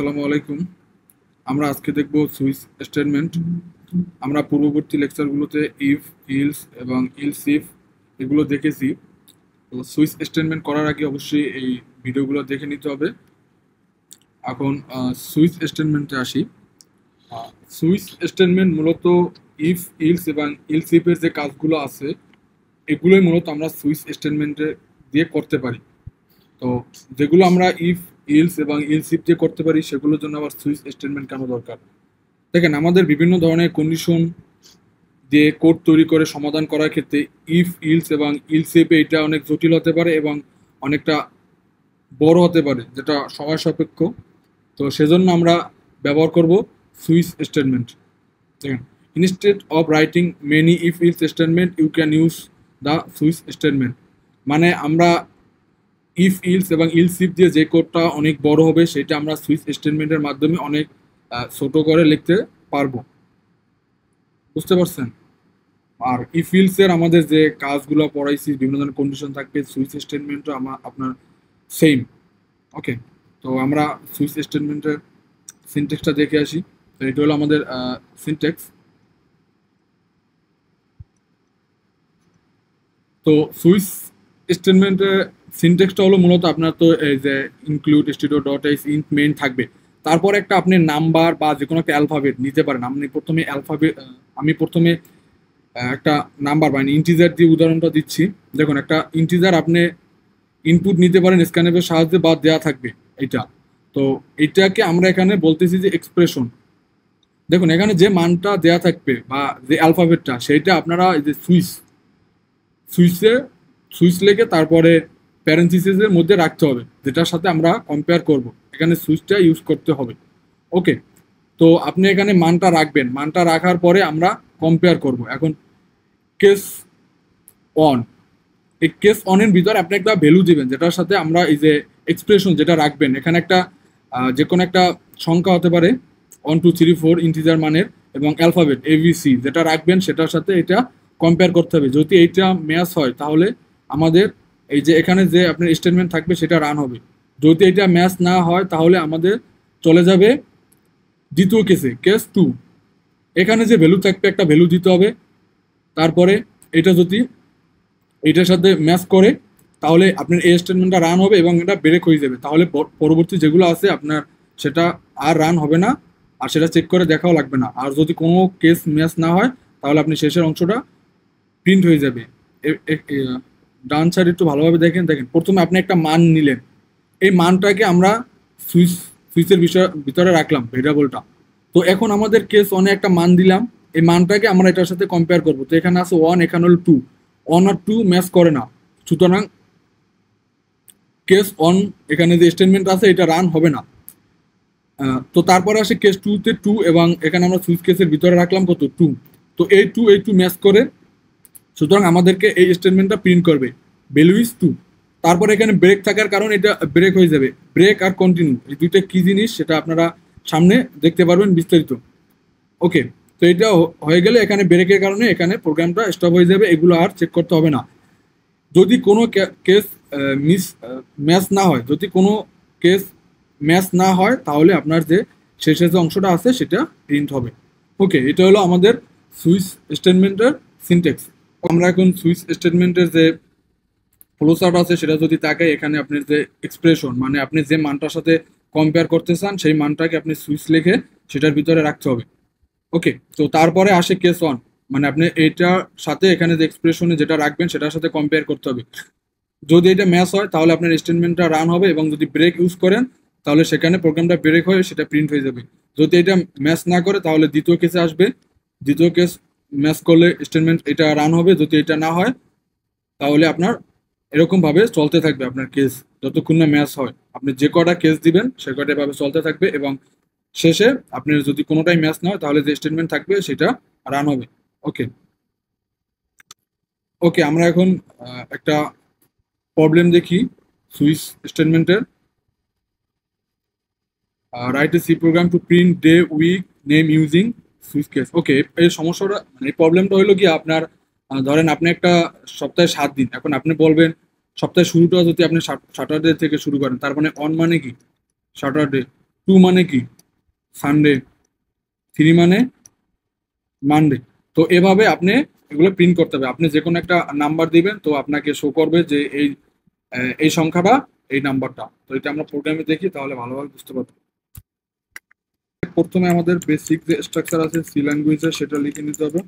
আসসালামু আলাইকুম। আমরা আজকে দেখব সুইচ স্টেটমেন্ট। আমরা পূর্ববর্তী লেকচারগুলোতে ইফ, ইলস এবং ইলস ইফ এগুলো দেখেছি। তো সুইচ স্টেটমেন্ট করার আগে অবশ্যই এই ভিডিওগুলো দেখে নিতে হবে। এখন সুইচ স্টেটমেন্টে আসি। সুইচ স্টেটমেন্ট মূলত ইফ, ইলস এবং ইলস ইফের যে কাজগুলো আছে এগুলোই মূলত আমরা সুইচ স্টেটমেন্টে দিয়ে করতে পারি। তো যেগুলো আমরা ইফ, ইলস এবং ইলস ইফ দিয়ে করতে পারি সেগুলোর জন্য আবার সুইচ স্টেটমেন্ট কেন দরকার? দেখেন, আমাদের বিভিন্ন ধরনের কন্ডিশন দিয়ে কোড তৈরি করে সমাধান করার ক্ষেত্রে ইফ, ইলস এবং ইলস ইফ এটা অনেক জটিল হতে পারে এবং অনেকটা বড় হতে পারে, যেটা সময় সাপেক্ষ। তো সেজন্য আমরা ব্যবহার করব সুইচ স্টেটমেন্ট। দেখেন, instead of writing many if, else statement you can use the switch statement. মানে আমরা ইফ, ইলস এবং ইলস ইফ দিয়ে যে কোডটা অনেক বড় হবে সেটা আমরা সুইচ স্টেটমেন্টের মাধ্যমে অনেক ছোট করে লিখতে পারবো। বুঝতে পারছেন? আর ইফ ইলস এর আমাদের যে কাজগুলো পড়াইছি, বিভিন্ন ধরনের কন্ডিশন থাকবে, সুইচ স্টেটমেন্টও আপনার সেম। ওকে, তো আমরা সুইচ স্টেটমেন্টের সিনটেক্সটা দেখে আসি। তো এটা হলো আমাদের সিনটেক্স। তো সুইচ স্টেটমেন্টের সিনটেক্সটা হলো মূলত আপনার তো এই যে include studio dot H int main থাকবে, তারপর একটা আপনি নাম্বার বা যে কোনো একটা অ্যালফাবেট নিতে পারেন। আমি প্রথমে একটা নাম্বার বা ইন্টিজার দিয়ে উদাহরণটা দিচ্ছি। দেখুন, একটা ইন্টিজার আপনি ইনপুট নিতে পারেন স্ক্যানএপের সাহায্যে বা দেওয়া থাকবে এটা। তো এটাকে আমরা এখানে বলতেছি যে এক্সপ্রেশন। দেখুন, এখানে যে মানটা দেওয়া থাকবে বা যে অ্যালফাবেটটা সেইটা আপনারা এই যে সুইচে সুইচ লেগে তারপরে প্যারেন্থিসিসের মধ্যে রাখতে হবে, যেটার সাথে আমরা কম্পেয়ার করব। এখানে সুইচটা ইউজ করতে হবে। ওকে, তো আপনি এখানে মানটা রাখবেন, মানটা রাখার পরে আমরা কম্পেয়ার করব। এখন কেস অন, এই কেস অনের ভিতরে আপনি একটা ভ্যালু দিবেন, যেটার সাথে আমরা এই যে এক্সপ্রেশন যেটা রাখবেন, এখানে একটা যে কোনো একটা সংখ্যা হতে পারে 1 2 3 4 ইন্টিজার মানের, এবং অ্যালফাবেট এবিসি যেটা রাখবেন সেটার সাথে এটা কম্পেয়ার করতে হবে। যদি এইটা ম্যাচ হয় তাহলে আমাদের এই যে এখানে যে আপনার স্টেটমেন্ট থাকবে সেটা রান হবে। যদি এটা ম্যাচ না হয় তাহলে আমাদের চলে যাবে দ্বিতীয় কেসে, কেস 2। এখানে যে ভ্যালু থাকবে একটা ভ্যালু দিতে হবে, তারপরে এটা যদি এটার সাথে ম্যাচ করে তাহলে আপনার এই স্টেটমেন্টটা রান হবে এবং এটা ব্রেক হয়ে যাবে। তাহলে পরবর্তী যেগুলো আছে আপনার সেটা আর রান হবে না, আর সেটা চেক করে দেখাও লাগবে না। আর যদি কোনো কেস ম্যাচ না হয় তাহলে আপনি শেষের অংশটা প্রিন্ট হয়ে যাবে। ডান সাইড একটু ভালোভাবে দেখেন। প্রথমে আপনি একটা মান নিলেন, এই মানটাকে আমরা সুইচের ভিতরে রাখলাম ভেরিয়েবলটা। তো এখন আমাদের কেস ওয়ানে একটা মান দিলাম, এই মানটাকে আমরা এটার সাথে কম্পেয়ার করবো। তো এখানে আছে 1, এখানে হলো 2। 1 আর 2 ম্যাচ করে না, সুতরাং কেস অন এখানে যে স্টেটমেন্ট আছে এটা রান হবে না। তো তারপরে আসে কেস 2-তে 2, এবং এখানে আমরা সুইচ কেসের ভিতরে রাখলাম কত 2। তো এই 2 ম্যাচ করে, সুতরাং আমাদেরকে এই স্টেটমেন্টটা প্রিন্ট করবে ভ্যালু ইজ 2। তারপরে এখানে ব্রেক থাকার কারণে এটা ব্রেক হয়ে যাবে। ব্রেক আর কন্টিনিউ এই দুইটা কি জিনিস সেটা আপনারা সামনে দেখতে পারবেন বিস্তারিত। ওকে, তো এটা হয়ে গেলে এখানে ব্রেকের কারণে এখানে প্রোগ্রামটা স্টপ হয়ে যাবে, এগুলো আর চেক করতে হবে না। যদি কোনো কেস ম্যাচ না হয়, তাহলে আপনার যে শেষের যে অংশটা আছে সেটা প্রিন্ট হবে। ওকে, এটা হলো আমাদের সুইচ স্টেটমেন্টের সিনটেক্স। আমরা এখন সুইচ স্টেটমেন্টের যে ফ্লোচার্ট আছে সেটা যদি তাকাই, এখানে আপনার যে এক্সপ্রেশন, মানে আপনি যে মানটার সাথে কম্পেয়ার করতে চান সেই মানটাকে আপনি সুইচ লিখে সেটার ভিতরে রাখতে হবে। ওকে, তো তারপরে আসে কেস ওয়ান, মানে আপনি এইটার সাথে এখানে যে এক্সপ্রেশনে যেটা রাখবেন সেটার সাথে কম্পেয়ার করতে হবে। যদি এটা ম্যাচ হয় তাহলে আপনার স্টেটমেন্টটা রান হবে, এবং যদি ব্রেক ইউজ করেন তাহলে সেখানে প্রোগ্রামটা ব্রেক হয়ে সেটা প্রিন্ট হয়ে যাবে। যদি এটা ম্যাচ না করে তাহলে দ্বিতীয় কেসে আসবে, দ্বিতীয় কেস ম্যাচ করলে স্টেটমেন্ট এটা রান হবে। যদি এটা না হয় তাহলে আপনার এরকমভাবে চলতে থাকবে আপনার কেস, যতক্ষণ না ম্যাচ হয়। আপনি যে কটা কেস দিবেন সে কটা এভাবে চলতে থাকবে, এবং শেষে আপনার যদি কোনোটাই ম্যাচ না হয় তাহলে যে স্টেটমেন্ট থাকবে সেটা রান হবে। ওকে ওকে, আমরা এখন একটা প্রবলেম দেখি সুইচ স্টেটমেন্টের। Write a C program to print day, week, name using switch case. Okay, এই সমস্যাটা মানে এই প্রবলেমটা হলো কি আপনার, ধরেন আপনি একটা সপ্তাহে 7 দিন, এখন আপনি বলবেন সপ্তাহের শুরুটা যদি আপনি স্যাটারডে থেকে শুরু করেন, তার মানে অন মানে কি স্যাটারডে। টু মানে কি? সানডে। থ্রি মানে মানডে। তো এভাবে আপনি এগুলো প্রিন্ট করতে হবে। আপনি যে কোনো একটা নাম্বার দিবেন, তো আপনাকে শো করবে যে এই সংখ্যাটা, এই নাম্বারটা। তো এটা আমরা প্রোগ্রামে দেখি, তাহলে ভালোভাবে বুঝতে পারবো। প্রথমে আমাদের বেসিক যে স্ট্রাকচার আছে সি ল্যাঙ্গুয়েজের, সেটা লিখে নিতে হবে।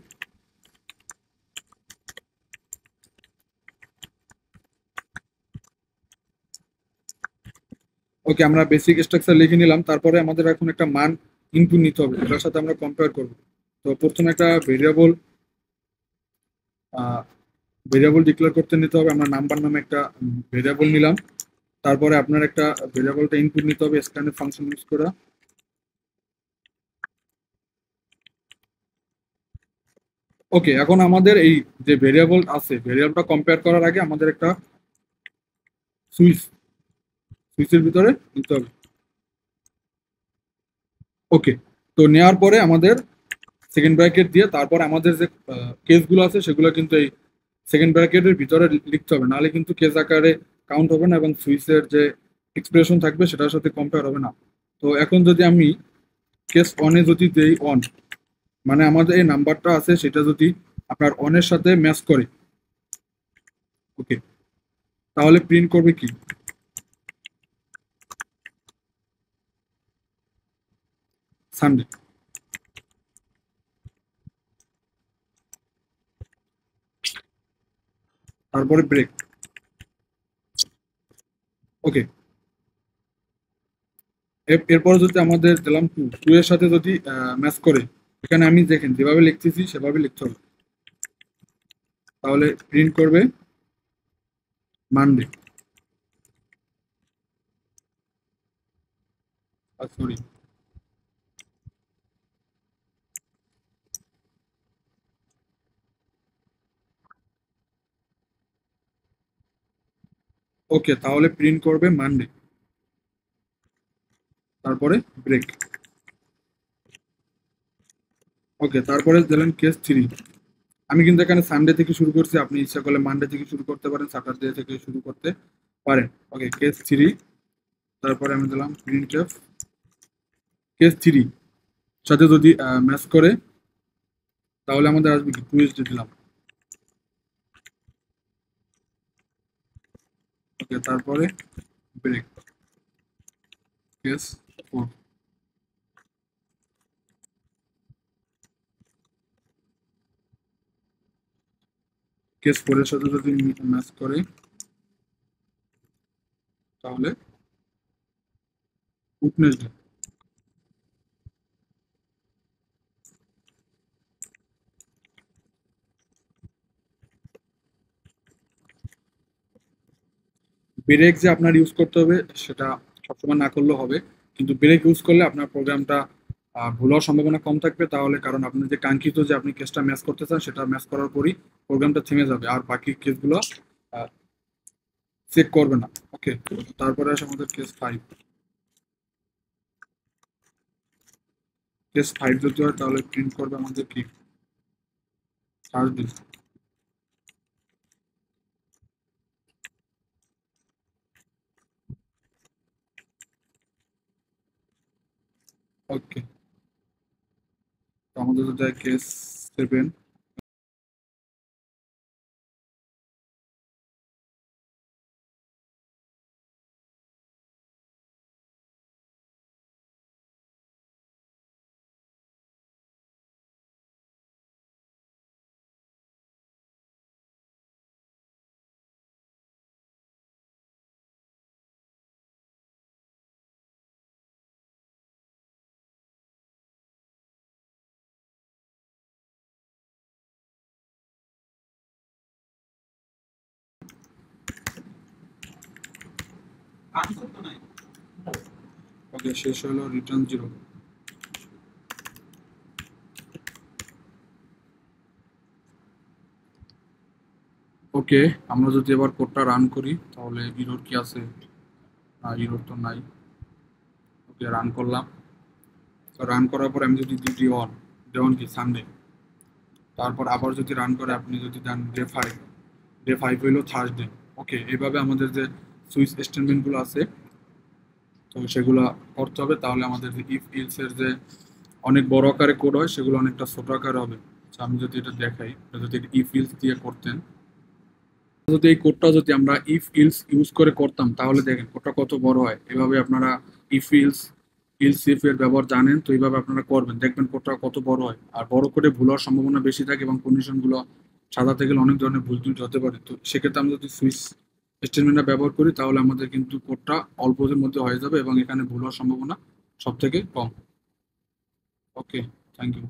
ওকে, আমরা বেসিক স্ট্রাকচার লিখে নিলাম। তারপরে আমাদের এখন একটা মান ইনপুট নিতে হবে, এটার সাথে আমরা কম্পেয়ার করব। তো প্রথমে একটা ভেরিয়েবল ডিক্লেয়ার করতে নিতে হবে। আমরা নাম্বার নামে একটা ভেরিয়েবল নিলাম। তারপরে আপনার একটা ভেরিয়েবলটা ইনপুট নিতে হবে স্ক্যানের ফাংশন ইউজ করে। ওকে, এখন আমাদের এই যে ভেরিয়েবল আছে, ভেরিয়েবলটা কম্পেয়ার করার আগে আমাদের একটা সুইচের ভিতরে নিতে হবে। ওকে, তো নেওয়ার পরে আমাদের সেকেন্ড ব্র্যাকেট দিয়ে তারপর আমাদের যে কেসগুলো আছে সেগুলো কিন্তু এই সেকেন্ড ব্র্যাকেটের ভিতরে লিখতে হবে, নাহলে কিন্তু কেস আকারে কাউন্ট হবে না এবং সুইচের যে এক্সপ্রেশন থাকবে সেটার সাথে কম্পেয়ার হবে না। তো এখন যদি আমি কেস অনে যদি দেই অন, মানে আমাদের এই নাম্বারটা আছে সেটা যদি আপনার অনের সাথে ম্যাচ করে, ওকে, তাহলে প্রিন্ট করবে কি? সানডে। তারপরে ব্রেক। ওকে, এরপরে যদি আমাদের দিলাম টু, টু এর সাথে যদি ম্যাচ করে, এখানে আমি দেখেন যেভাবে লিখতেছি সেভাবে লিখতে হবে, তাহলে প্রিন্ট করবে মানডে। সরি। ওকে, তাহলে প্রিন্ট করবে মানডে। তারপরে ব্রেক। ওকে, তারপরে দিলেন কেস থ্রি। আমি কিন্তু এখানে সানডে থেকে শুরু করছি, আপনি ইচ্ছা করলে মানডে থেকে শুরু করতে পারেন, স্যাটারডে থেকে শুরু করতে পারেন। ওকে, কেস থ্রি। তারপরে আমি দিলাম প্রিন্ট এফ। কেস থ্রি সাথে যদি ম্যাচ করে, তাহলে আমাদের আসবে কি? টুইসডে দিলাম। ওকে, তারপরে ব্রেক। Case four. কেস ফোরের সাথে যদি ম্যাচ করে, তাহলে উইডনেসডে। ব্রেক যে আপনার ইউজ করতে হবে সেটা সবসময় না করলেও হবে, কিন্তু ব্রেক ইউজ করলে আপনার প্রোগ্রামটা ভুল হওয়ার সম্ভাবনা কম থাকবে। তাহলে কারণ আপনি যে কাঙ্ক্ষিত যে আপনি কেসটা ম্যাচ করতে চান সেটা ম্যাচ করার পরই প্রোগ্রামটা থেমে যাবে, আর বাকি কেসগুলো চেক করবে না। ওকে, তারপরে আসে আমাদের কেস ফাইভ। কেস ফাইভ যদি হয় তাহলে প্রিন্ট করবে আমাদের কি? থার্সডে। ওকে, তো আমাদের যদি কেস সেভেন। ওকে, শেষ হলো রিটার্ন জিরো। ওকে, আমরা যদি এবার কোডটা রান করি তাহলে ইরর কি আছে? ইরর তো নাই। ওকে, রান করলাম। তো রান করার পর আমি যদি দিই অন, যেমন কি সানডে, তারপর আবার যদি রান করে আপনি যদি দেন ডে ফাইভ, ডে ফাইভ হইলো থার্সডে। ওকে, এইভাবে আমাদের যে সুইচ স্টেটমেন্টগুলো আছে তো সেগুলো করতে হবে, তাহলে আমাদের যে ইফ ইলস এর যে অনেক বড় আকারে কোড হয় সেগুলো অনেকটা ছোট আকারে হবে। আচ্ছা, আমি যদি এটা দেখাই, এটা যদি ইফ ইলস দিয়ে করতেন, যদি এই কোডটা যদি আমরা ইফ ইলস ইউজ করে করতাম তাহলে দেখেন কোডটা কত বড় হয়। এভাবে আপনারা ইফ ইলস ইফ এর ব্যবহার জানেন তো এইভাবে আপনারা করবেন, দেখবেন কোডটা কত বড় হয়। আর বড় করে ভুল হওয়ার সম্ভাবনা বেশি থাকে এবং কন্ডিশন গুলো সাজাতে গেলে অনেক ধরনের ভুল ত্রুটি হতে পারে। তো সেক্ষেত্রে আমরা যদি সুইচ স্টেটমেন্টটা ব্যবহার করি তাহলে আমাদের কিন্তু কোডটা অল্পদের মধ্যে হয়ে যাবে এবং এখানে ভুল হওয়ার সম্ভাবনা সব থেকে কম। ওকে, থ্যাংক ইউ।